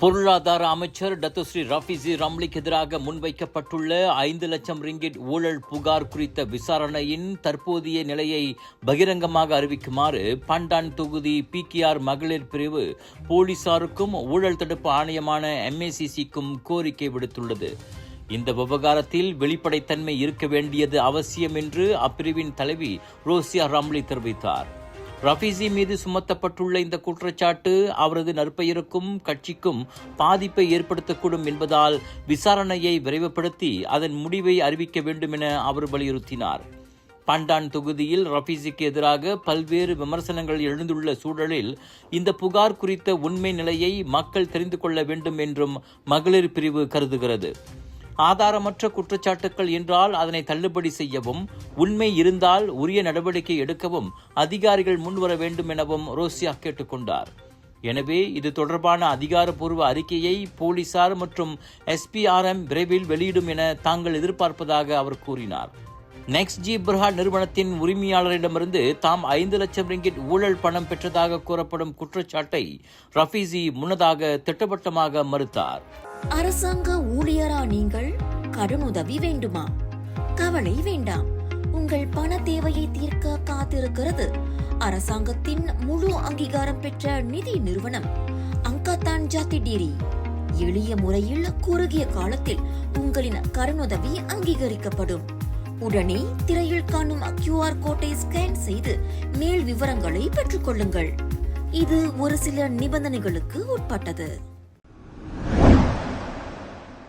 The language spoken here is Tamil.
பொருளாதார அமைச்சர் டத்துஸ்ரீ ரஃபீசி ரம்லிக்கு எதிராக முன்வைக்கப்பட்டுள்ள 5 லட்சம் ரிங்கிட் ஊழல் புகார் குறித்த விசாரணையின் தற்போதைய நிலையை பகிரங்கமாக அறிவிக்குமாறு பண்டான் தொகுதி PKR மகளிர் பிரிவு போலீசாருக்கும் ஊழல் தடுப்பு ஆணையமான MACCக்கும் கோரிக்கை விடுத்துள்ளது. இந்த விவகாரத்தில் வெளிப்படைத்தன்மை இருக்க வேண்டியது அவசியம் என்று அப்பிரிவின் தலைவி ரோசியா ரம்லி தெரிவித்தார். ரஃபீசி மீது சுமத்தப்பட்டுள்ள இந்த குற்றச்சாட்டு அவரது நற்பெயருக்கும் கட்சிக்கும் பாதிப்பை ஏற்படுத்தக்கூடும் என்பதால் விசாரணையை விரைவுபடுத்தி அதன் முடிவை அறிவிக்க வேண்டும் என அவர் வலியுறுத்தினார். பண்டான் தொகுதியில் ரஃபீசிக்கு எதிராக பல்வேறு விமர்சனங்கள் எழுந்துள்ள சூழலில் இந்த புகார் குறித்த உண்மை நிலையை மக்கள் தெரிந்து கொள்ள வேண்டும் என்றும் மகளிர் பிரிவு கருதுகிறது. ஆதாரமற்ற குற்றச்சாட்டுக்கள் என்றால் அதனை தள்ளுபடி செய்யவும், உண்மை இருந்தால் உரிய நடவடிக்கை எடுக்கவும் அதிகாரிகள் முன்வர வேண்டும் எனவும் ரோசியா கேட்டுக்கொண்டார். எனவே இது தொடர்பான அதிகாரப்பூர்வ அறிக்கையை போலீசார் மற்றும் SPRM விரைவில் வெளியிடும் என தாங்கள் எதிர்பார்ப்பதாக அவர் கூறினார். நெக்ஸ்ட் ஜி பிர்ஹாட் நிறுவனத்தின் உரிமையாளரிடமிருந்து தாம் 5 லட்சம் ரிங்கிட் ஊழல் பணம் பெற்றதாக கூறப்படும் குற்றச்சாட்டை ரஃபீசி முன்னதாக திட்டவட்டமாக மறுத்தார். அரசாங்க ஊழியரா நீங்கள்? கடனுதவி வேண்டுமா? கவலை வேண்டாம். உங்கள் பண தேவையை தீர்க்க காத்திருக்கிறது அரசாங்கத்தின் முழு அங்கீகாரம் பெற்ற நிதி நிறுவனம் அங்கதான் ஜாத்திடீரி. எளிய முறையில் குறுகிய காலத்தில் உங்களின் கடனுதவி அங்கீகரிக்கப்படும். உடனே திரையில் காணும் QR கோட்டை ஸ்கேன் செய்து மேல் விவரங்களை பெற்றுக் கொள்ளுங்கள். இது ஒரு சில நிபந்தனைகளுக்கு உட்பட்டது.